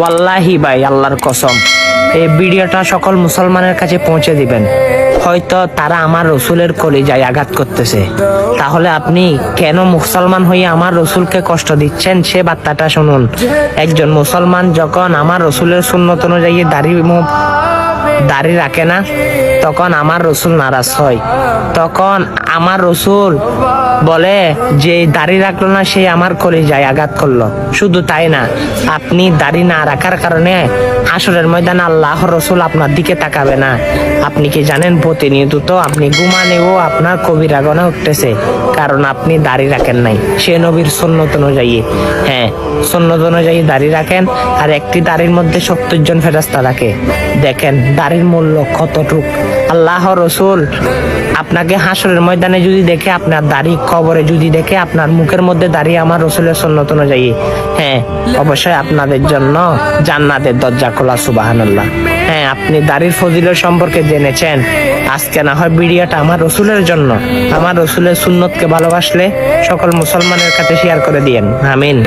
ওয়াল্লাহি ভাই, আল্লাহর কসম, এই ভিডিওটা সকল মুসলমানের কাছে পৌঁছে দিবেন। হয়তো তারা আমার রসুলের কলিজায় আঘাত করতেছে, তাহলে আপনি কেন মুসলমান হয়ে আমার রসুলকে কষ্ট দিচ্ছেন সে বার্তাটা শুনুন। একজন মুসলমান যখন আমার রসুলের সুন্নত অনুযায়ী দাড়ি রাখে না, তখন আমার রসুল নারাজ হয়। তখন আমার রসুল বলে যে দাড়ি রাখলো না, সে আমার কলিজায় আঘাত করলো। শুধু তাই না, আপনি দাড়ি না রাখার কারণে হাসরের ময়দানে আল্লাহর রসুল আপনার দিকে তাকাবে না। আপনি কি জানেন, প্রতিনিয়ত তো আপনি ঘুমানেও আপনার কবিরা গুনাহ উঠতেছে, কারণ আপনি দাড়ি রাখেন নাই সে নবীর সুন্নত অনুযায়ী। হ্যাঁ, সুন্নত অনুযায়ী দাড়ি রাখেন, আর একটি দাড়ির মধ্যে 70 জন ফেরেশতা থাকে। দেখেন দাড়ির মূল্য কতটুক। আল্লাহর রসুল আপনাকে হাসরের ময়দানে যদি দেখে, আপনার দাড়ি কবরে যদি দেখে, আপনার মুখের মধ্যে দাঁড়িয়ে আমার রসুলের সুন্নত অনুযায়ী, হ্যাঁ অবশ্যই আপনাদের জন্য জান্নাতের দরজা খোলা। সুবহানাল্লাহ। হ্যাঁ, আপনি দাড়ির ফজিলত সম্পর্কে জেনেছেন, আজকে না হয় ভিডিওটা আমার রসুলের জন্য, আমার রসুলের সুন্নতকে ভালোবাসলে সকল মুসলমানের কাছে শেয়ার করে দিয়েন। আমিন।